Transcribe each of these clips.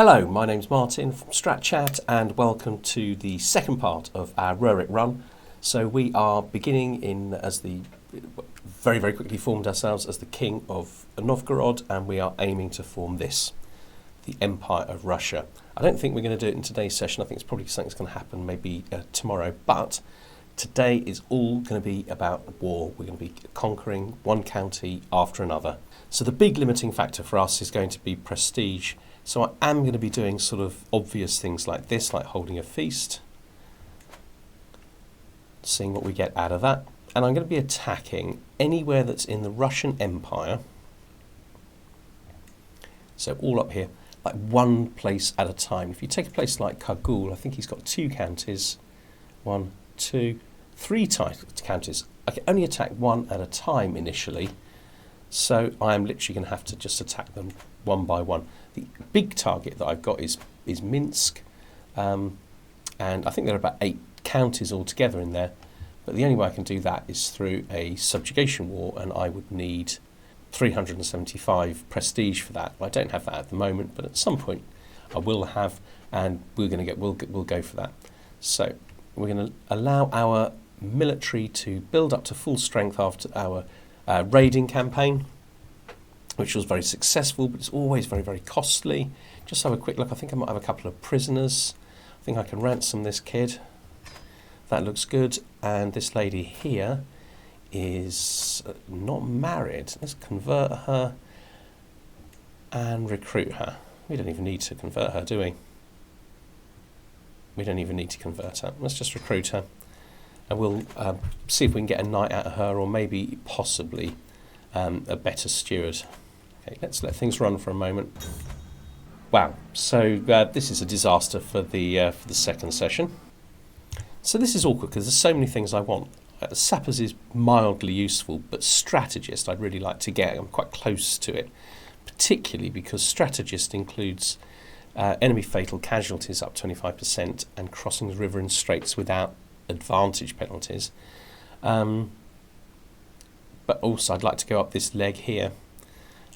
Hello, my name's Martin from StratChat and welcome to the second part of our Rurik run. So we are beginning in as the very quickly formed ourselves as the king of Novgorod, and we are aiming to form this, the Empire of Russia. I don't think we're going to do it in today's session. I think it's probably something that's going to happen maybe tomorrow, but today is all going to be about war. We're going to be conquering one county after another. So the big limiting factor for us is going to be prestige. So I am going to be doing sort of obvious things like this, like holding a feast, seeing what we get out of that. And I'm going to be attacking anywhere that's in the Russian Empire. So all up here, like one place at a time. If you take a place like Kargul, I think he's got 2 counties. 1, 2, 3 counties. I can only attack one at a time initially. So I am literally going to have to just attack them one by one. The big target that I've got is Minsk, and I think there are about 8 counties altogether in there. But the only way I can do that is through a subjugation war, and I would need 375 prestige for that. I don't have that at the moment, but at some point I will have, and we'll go for that. So we're going to allow our military to build up to full strength after our raiding campaign, which was very successful, but it's always very costly. Just have a quick look. I think I might have a couple of prisoners. I think I can ransom this kid. That looks good. And this lady here is not married. Let's convert her and recruit her. We don't even need to convert her, do we? We don't even need to convert her. Let's just recruit her. And we'll see if we can get a knight out of her, or maybe possibly a better steward. Okay, let's let things run for a moment. Wow, so this is a disaster for the second session. So this is awkward because there's so many things I want. Sappers is mildly useful, but strategist I'd really like to get. I'm quite close to it, particularly because strategist includes enemy fatal casualties up 25% and crossing the river and straits without advantage penalties. But also I'd like to go up this leg here,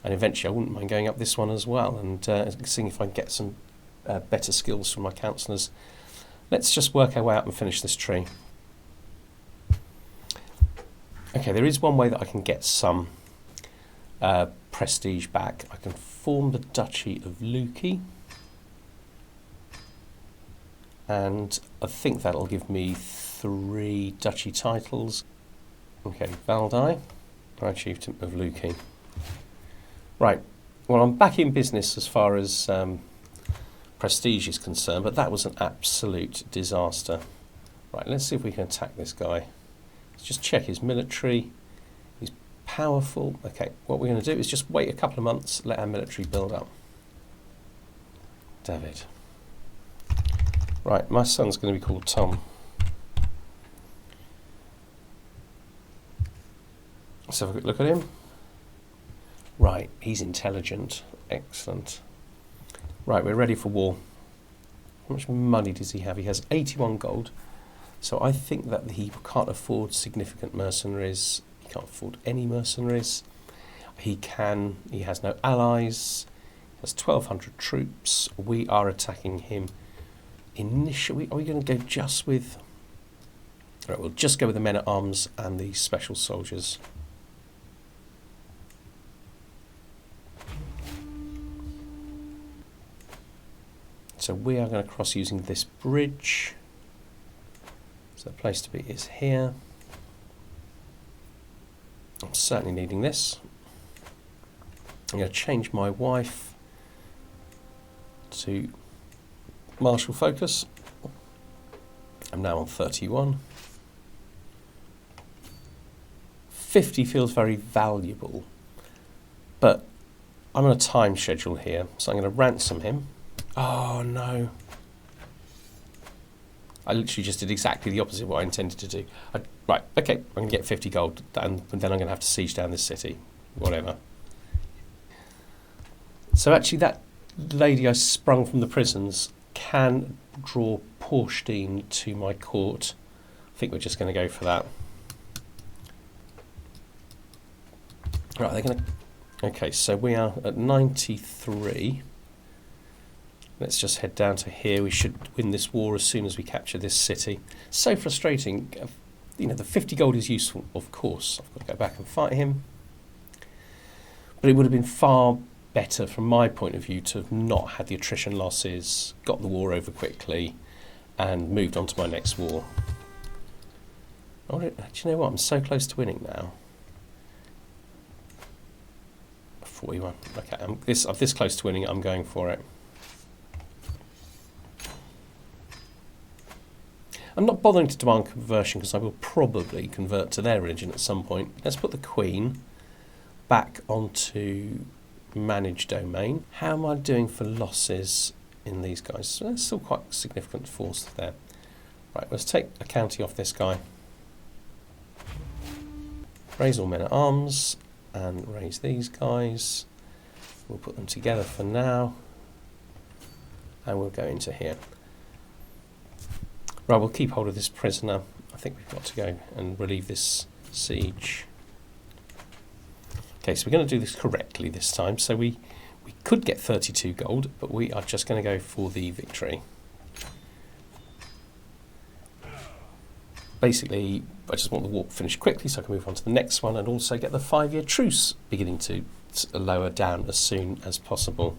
and eventually I wouldn't mind going up this one as well, and seeing if I can get some better skills from my counsellors. Let's just work our way out and finish this tree. Okay, there is one way that I can get some prestige back. I can form the Duchy of Duchy, and I think that'll give me 3 duchy titles. Okay, Valdai, Archievedom of Duchy. Right, well, I'm back in business as far as prestige is concerned, but that was an absolute disaster. Right, let's see if we can attack this guy. Let's just check his military. He's powerful. Okay, what we're going to do is just wait a couple of months, let our military build up. David. Right, my son's going to be called Tom. Let's have a quick look at him. Right, he's intelligent. Excellent. Right, we're ready for war. How much money does he have? He has 81 gold. So I think that he can't afford significant mercenaries. He can't afford any mercenaries. He has no allies. He has 1,200 troops. We are attacking him. Initially, are we going to go just with... Right, we'll just go with the men-at-arms and the special soldiers. So we are going to cross using this bridge. So the place to be is here. I'm certainly needing this. I'm going to change my wife to martial focus. I'm now on 31. 50 feels very valuable, but I'm on a time schedule here, so I'm going to ransom him. Oh no. I literally just did exactly the opposite of what I intended to do. Right, okay, I'm going to get 50 gold, and then I'm going to have to siege down this city. Whatever. So actually that lady I sprung from the prisons can draw Porstein to my court. I think we're just going to go for that. Right, they're going to... Okay, so we are at 93. Let's just head down to here. We should win this war as soon as we capture this city. So frustrating. You know, the 50 gold is useful, of course. I've got to go back and fight him. But it would have been far better from my point of view to have not had the attrition losses, got the war over quickly, and moved on to my next war. Oh, do you know what? I'm so close to winning now. 41. Okay, I'm this close to winning. I'm going for it. I'm not bothering to demand conversion because I will probably convert to their religion at some point. Let's put the Queen back onto manage domain. How am I doing for losses in these guys? So there's still quite a significant force there. Right, let's take a county off this guy. Raise all men at arms and raise these guys. We'll put them together for now. And we'll go into here. Right, we'll keep hold of this prisoner. I think we've got to go and relieve this siege. Okay, so we're going to do this correctly this time. So we could get 32 gold, but we are just going to go for the victory. Basically, I just want the war finished quickly so I can move on to the next one and also get the 5-year truce beginning to lower down as soon as possible.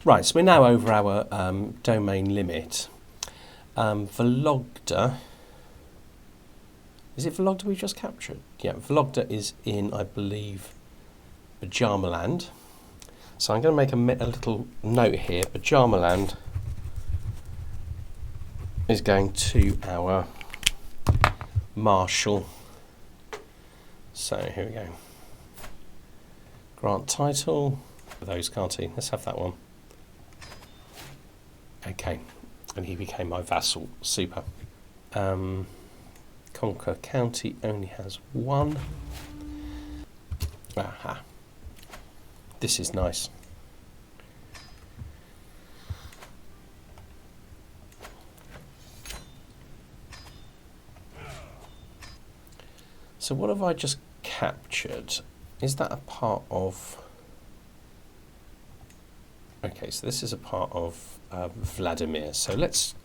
Right, so we're now over our domain limit. Vologda. Is it Vologda we just captured? Yeah, Vologda is in, I believe, Bajamaland. So I'm going to make a little note here. Bajamaland is going to our Marshal. So here we go. Grant title. Those, can't he? Let's have that one. Okay. And he became my vassal. Super. Conquer County only has 1. Aha. This is nice. So what have I just captured? Is that a part of... Okay, so this is a part of Vladimir. So let's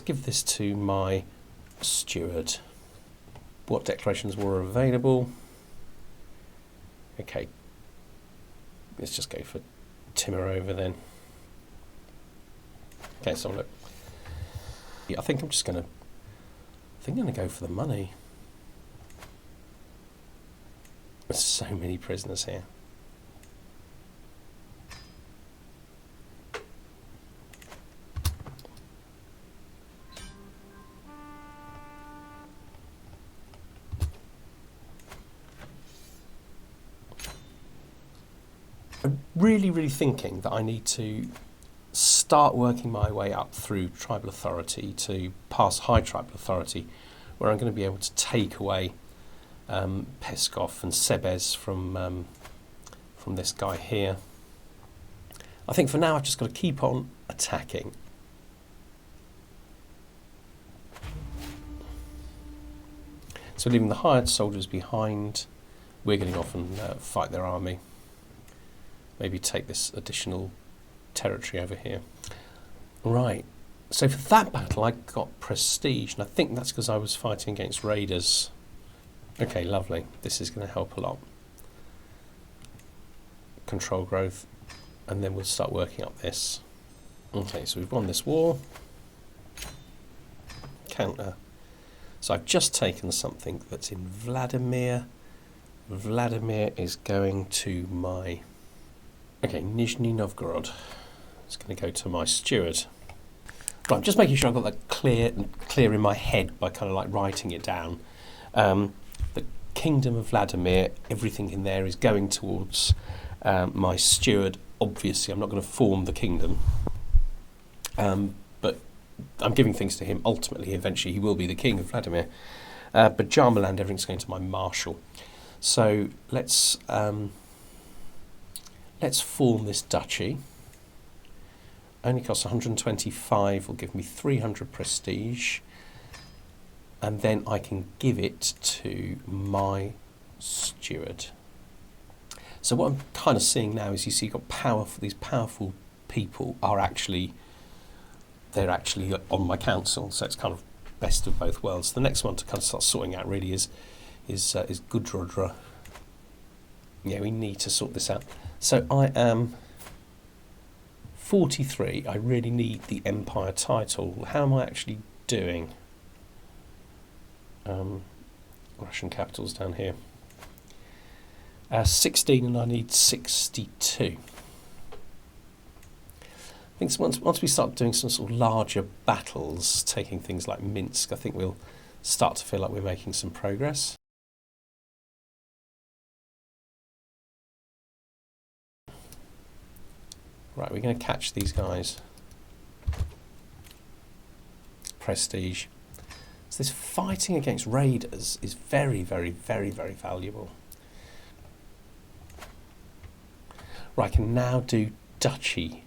give this to my steward. What declarations were available? Okay, let's just go for Timur over then. Okay, so look, yeah, I think I'm gonna go for the money. There's so many prisoners here. I'm really thinking that I need to start working my way up through tribal authority to pass high tribal authority, where I'm going to be able to take away Peskov and Sebez from this guy here. I think for now I've just got to keep on attacking. So leaving the hired soldiers behind, we're getting off and fight their army. Maybe take this additional territory over here. Right, so for that battle I got prestige, and I think that's because I was fighting against raiders. Okay, lovely. This is going to help a lot. Control growth, and then we'll start working up this. Okay, so we've won this war. Counter. So I've just taken something that's in Vladimir. Vladimir is going to my... Okay, Nizhny Novgorod. It's going to go to my steward. Right, I'm just making sure I've got that clear in my head by kind of like writing it down. The Kingdom of Vladimir, everything in there is going towards my steward. Obviously, I'm not going to form the kingdom, but I'm giving things to him. Ultimately, eventually, he will be the king of Vladimir. But Jarmaland, everything's going to my marshal. So let's form this duchy. Only costs 125, will give me 300 prestige. And then I can give it to my steward. So what I'm kind of seeing now is you see you've got these powerful people are actually, they're actually on my council, so it's kind of best of both worlds. The next one to kind of start sorting out really is Gudrodra. Yeah, we need to sort this out. So I am 43. I really need the Empire title. How am I actually doing? Russian capital's down here. 16, and I need 62. I think once we start doing some sort of larger battles, taking things like Minsk, I think we'll start to feel like we're making some progress. Right, we're going to catch these guys. Prestige. So this fighting against raiders is very, very, very, very valuable. Right, I can now do Duchy.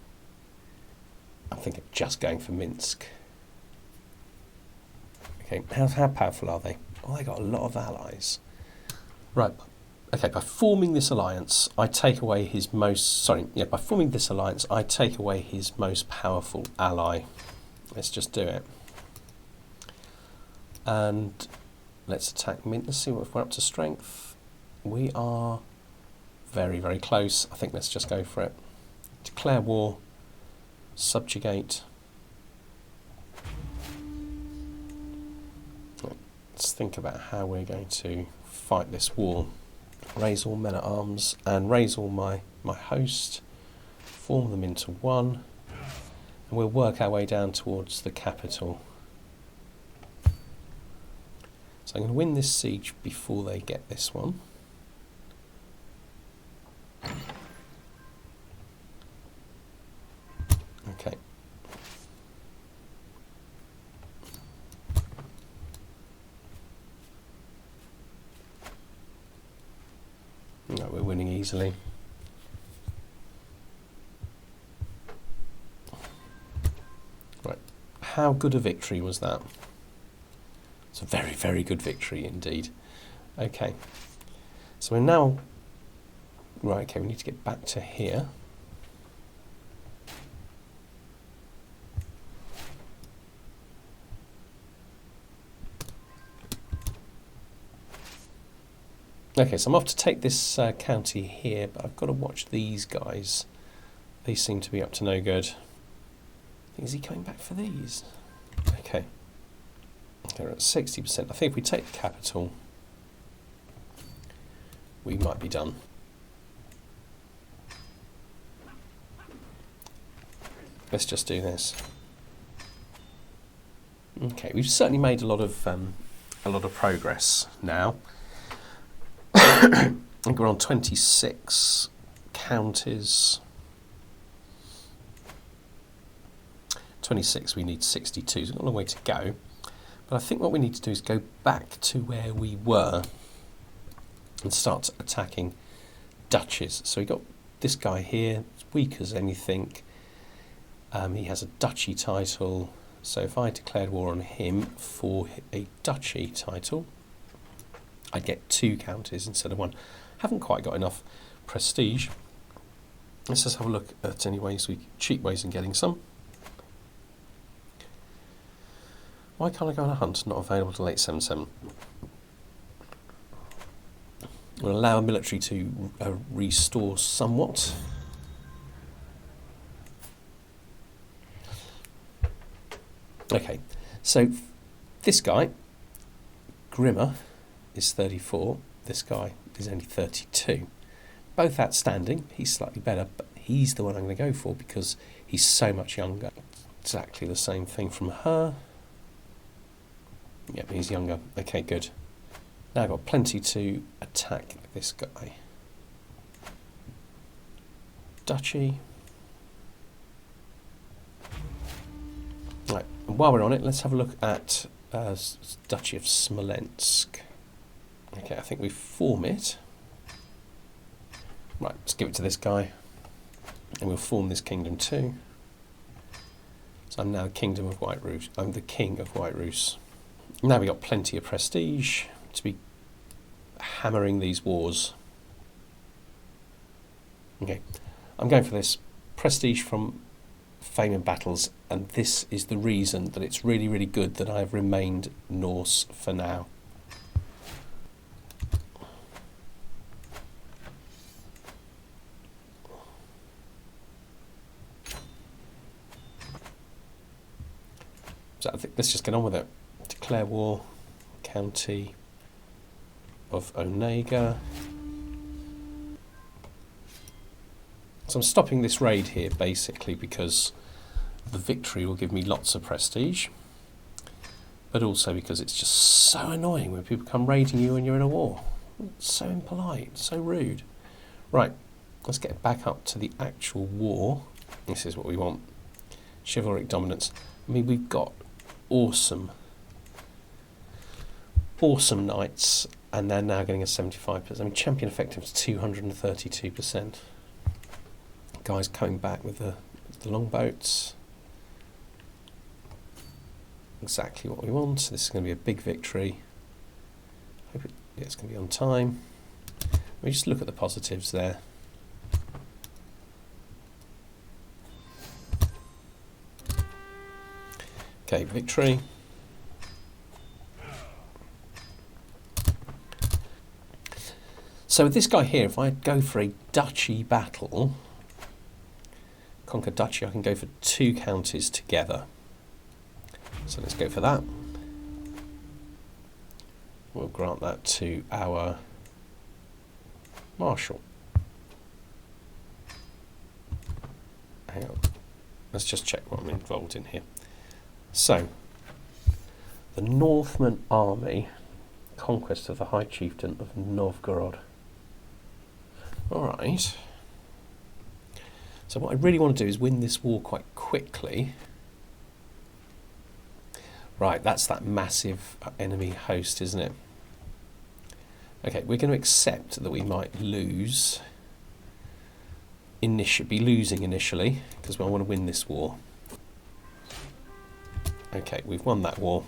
I think I'm just going for Minsk. Okay, how powerful are they? Oh, they got a lot of allies. Right, okay, by forming this alliance, I take away his most... by forming this alliance, I take away his most powerful ally. Let's just do it. And let's attack Minsk. Let's see if we're up to strength. We are very, very close. I think let's just go for it. Declare war. Subjugate. Let's think about how we're going to fight this war. Raise all men at arms and raise all my host. Form them into one. And we'll work our way down towards the capital. So I'm going to win this siege before they get this one. Okay. No, we're winning easily. Right. How good a victory was that? It's a very, very good victory indeed. Okay. So we're now... Right, okay, we need to get back to here. Okay, so I'm off to take this county here, but I've got to watch these guys. They seem to be up to no good. Is he coming back for these? Okay. They're at 60%. I think if we take the capital, we might be done. Let's just do this. Okay, we've certainly made a lot of progress now. I think we're on 26 counties. 26, we need 62, so we've got a long way to go. But I think what we need to do is go back to where we were and start attacking duchies. So we got this guy here, as weak as anything. He has a duchy title, so if I declared war on him for a duchy title, I'd get 2 counties instead of 1. Haven't quite got enough prestige. Let's just have a look at any cheap ways in getting some. Why can't I go on a hunt? Not available till 877. We'll allow a military to restore somewhat. Okay, so this guy, Grimmer, is 34. This guy is only 32. Both outstanding. He's slightly better, but he's the one I'm going to go for because he's so much younger. Exactly the same thing from her. Yep, he's younger. Okay, good. Now I've got plenty to attack this guy. Duchy. Right, and while we're on it, let's have a look at Duchy of Smolensk. Okay, I think we form it. Right, let's give it to this guy. And we'll form this kingdom too. So I'm now the Kingdom of White Rus. I'm the King of White Rus. Now we've got plenty of prestige to be hammering these wars. Okay, I'm going for this prestige from fame in battles, and this is the reason that it's really, really good that I've remained Norse for now. So I think let's just get on with it. Declare war, county of Onega. So I'm stopping this raid here basically because the victory will give me lots of prestige, but also because it's just so annoying when people come raiding you when you're in a war. It's so impolite, so rude. Right, let's get back up to the actual war. This is what we want. Chivalric dominance. I mean, we've got awesome knights, and they're now getting a 75%. I mean, champion effectiveness 232%. Guys coming back with the longboats. Exactly what we want. This is going to be a big victory. Hope it's going to be on time. Let me just look at the positives there. Okay, victory. So with this guy here, if I go for a duchy battle, conquer duchy, I can go for 2 counties together. So let's go for that. We'll grant that to our marshal. Hang on. Let's just check what I'm involved in here. So, the Northman army, conquest of the High Chieftain of Novgorod. Alright. So what I really want to do is win this war quite quickly. Right, that's that massive enemy host, isn't it? Okay, we're going to accept that we might lose. Be losing initially, because we want to win this war. Okay, we've won that war.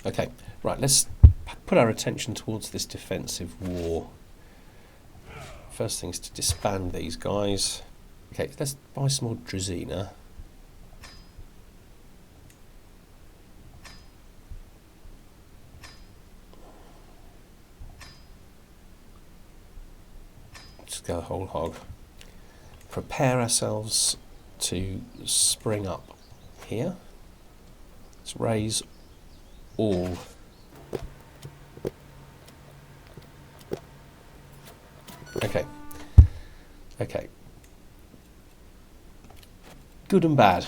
Okay, right, let's put our attention towards this defensive war. First thing is to disband these guys. Okay, let's buy some more Drazina. Just go whole hog. Prepare ourselves to spring up here. Let's raise all. Okay. Okay. Good and bad.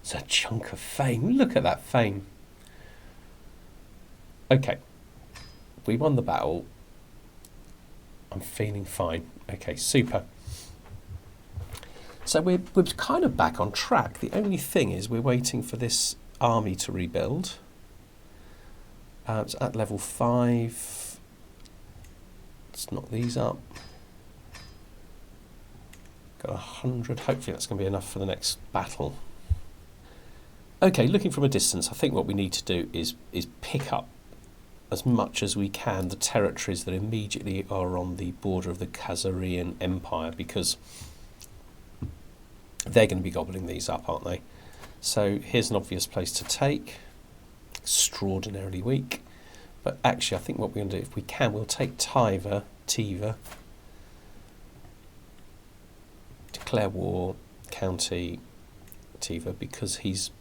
It's a chunk of fame. Look at that fame. Okay. We won the battle. I'm feeling fine. Okay, super. So we're kind of back on track. The only thing is we're waiting for this army to rebuild. It's at level 5. Let's knock these up. Got 100. Hopefully that's going to be enough for the next battle. Okay, looking from a distance, I think what we need to do is pick up as much as we can the territories that immediately are on the border of the Khazarian Empire, because they're going to be gobbling these up, aren't they? So here's an obvious place to take. Extraordinarily weak. But actually, I think what we're going to do, if we can, we'll take Tiva. Declare war, county Tiva, because he's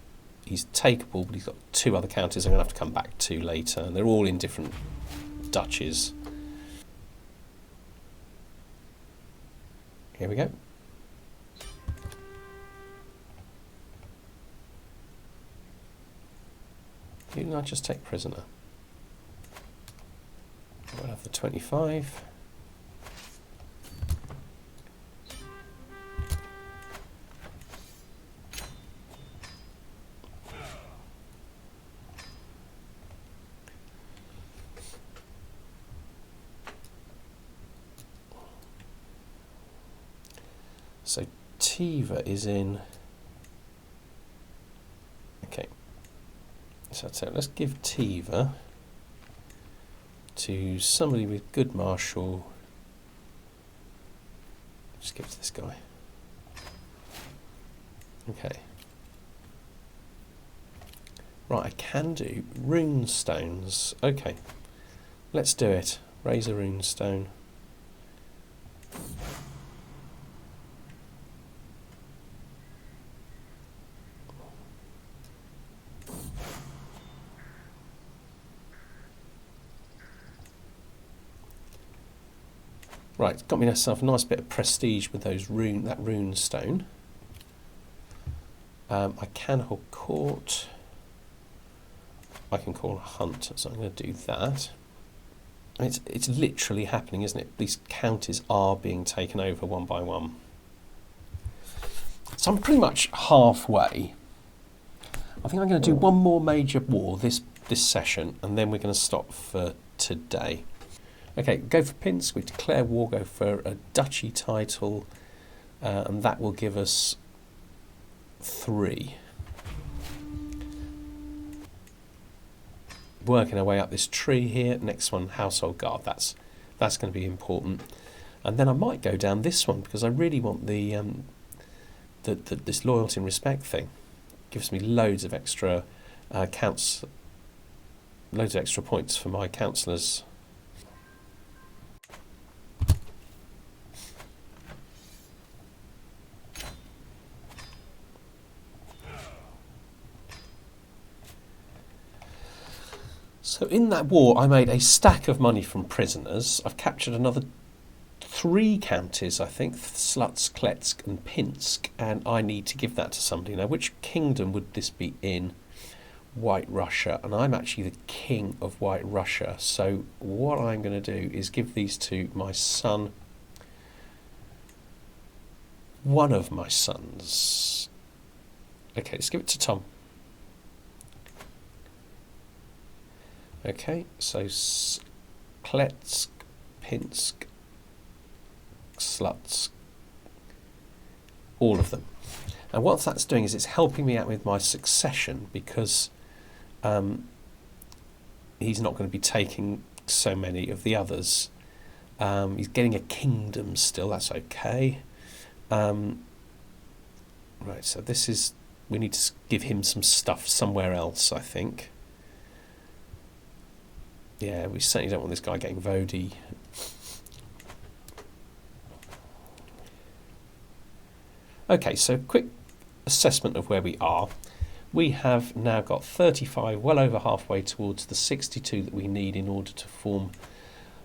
takeable, but he's got 2 other counties I'm going to have to come back to later, and they're all in different duchies. Here we go. Who did I just take prisoner? We'll have the 25. So Tiva is in. Okay. So let's give Tiva to somebody with good martial. Just give it to this guy. Okay. Right, I can do rune stones. Okay, let's do it. Raise a rune stone. Right, got me myself a nice bit of prestige with those that rune stone. I can hold court. I can call a hunt, so I'm going to do that. And it's literally happening, isn't it? These counties are being taken over one by one. So I'm pretty much halfway. I think I'm going to do one more major war this session, and then we're going to stop for today. Okay, go for Pinsk. We declare war, go for a duchy title, and that will give us 3. Working our way up this tree here. Next one, household guard. That's going to be important. And then I might go down this one because I really want the this loyalty and respect thing. Gives me loads of extra loads of extra points for my councillors. So in that war, I made a stack of money from prisoners. I've captured another 3 counties, I think, Slutsk, Kletsk and Pinsk, and I need to give that to somebody. Now, which kingdom would this be in? White Russia, and I'm actually the king of White Russia. So what I'm going to do is give these to my son. One of my sons. Okay, let's give it to Tom. Okay, so Kletsk, Pinsk, Slutsk, all of them. And what that's doing is it's helping me out with my succession because he's not going to be taking so many of the others. He's getting a kingdom still, that's okay. Right, so this is, we need to give him some stuff somewhere else, I think. Yeah, we certainly don't want this guy getting Vodi. Okay, so quick assessment of where we are. We have now got 35, well over halfway towards the 62 that we need in order to form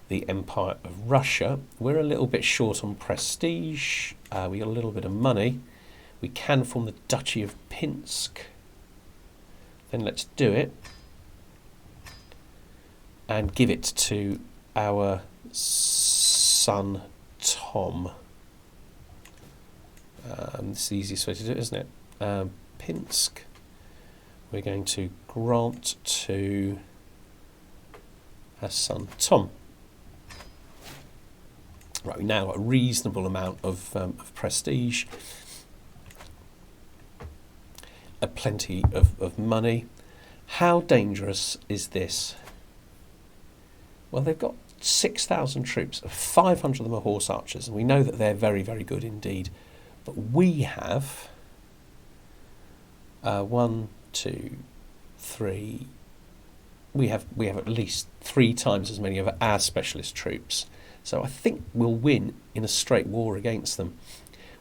the Empire of Russia. We're a little bit short on prestige. We got a little bit of money. We can form the Duchy of Pinsk. Then let's do it. And give it to our son, Tom. It's the easiest way to do it, isn't it? Pinsk. We're going to grant to our son, Tom. Right, we now got a reasonable amount of prestige. Plenty of money. How dangerous is this? Well, they've got 6,000 troops. 500 of them are horse archers, and we know that they're very, very good indeed. But we have 1, 2, 3. We have at least 3 times as many of our specialist troops. So I think we'll win in a straight war against them.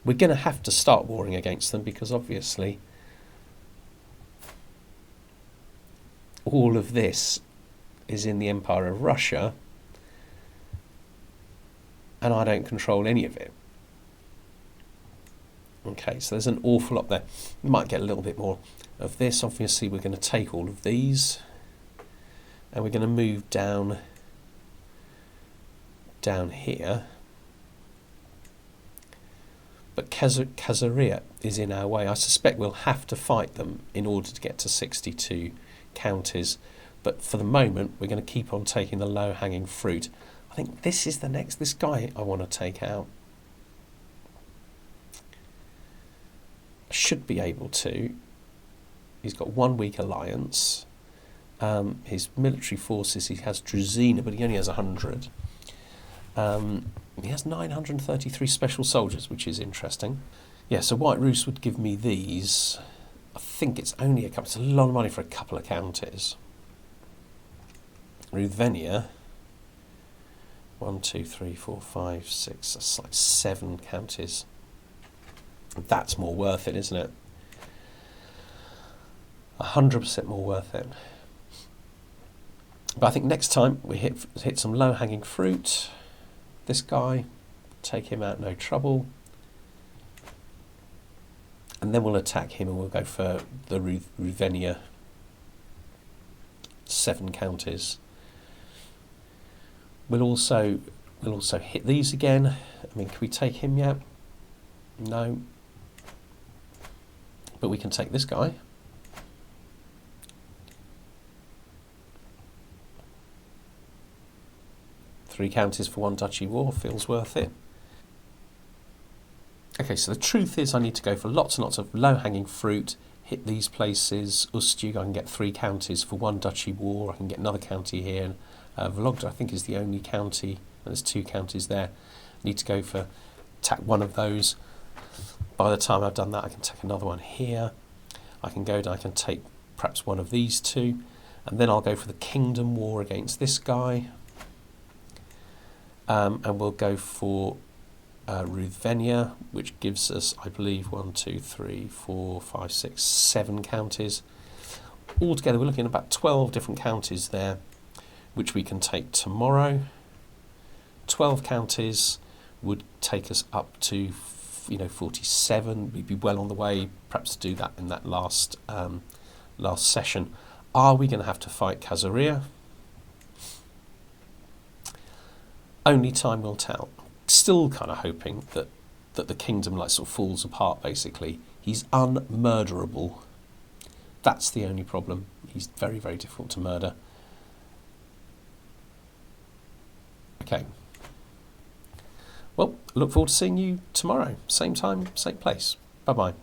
We're going to have to start warring against them because obviously all of this is in the Empire of Russia, and I don't control any of it. Okay, so there's an awful lot there. We might get a little bit more of this. Obviously, we're going to take all of these, and we're going to move down here. But Khazaria is in our way. I suspect we'll have to fight them in order to get to 62 counties. But for the moment, we're going to keep on taking the low-hanging fruit. I think this is this guy I want to take out. I should be able to. He's got 1 weak alliance. His military forces, he has Druzina, but he only has 100. He has 933 special soldiers, which is interesting. Yeah, so White Rus would give me these. I think it's only a couple. It's a lot of money for a couple of counties. Ruthenia. 1, 2, 3, 4, 5, 6. That's like 7 counties. That's more worth it, isn't it? 100% more worth it. But I think next time we hit some low-hanging fruit. This guy, take him out, no trouble. And then we'll attack him and we'll go for the Ruthenia 7 counties. We'll also hit these again. I mean, can we take him yet? No. But we can take this guy. Three counties for 1 Duchy War feels worth it. Okay, so the truth is I need to go for lots and lots of low-hanging fruit, hit these places. Ustюg, I can get 3 counties for 1 Duchy War. I can get another county here. And Vologda, I think, is the only county. And there's 2 counties there. I need to go for attack one of those. By the time I've done that, I can take another one here. I can go down, I can take perhaps one of these 2. And then I'll go for the Kingdom War against this guy. And we'll go for Ruthenia, which gives us, I believe, 1, 2, 3, 4, 5, 6, 7 counties. Altogether, we're looking at about 12 different counties there, which we can take tomorrow. 12 counties would take us up to, 47. We'd be well on the way, perhaps to do that in that last session. Are we going to have to fight Caesarea? Only time will tell. Still kind of hoping that the kingdom sort of falls apart, basically. He's unmurderable. That's the only problem. He's very, very difficult to murder. Okay. Well, look forward to seeing you tomorrow. Same time, same place. Bye-bye.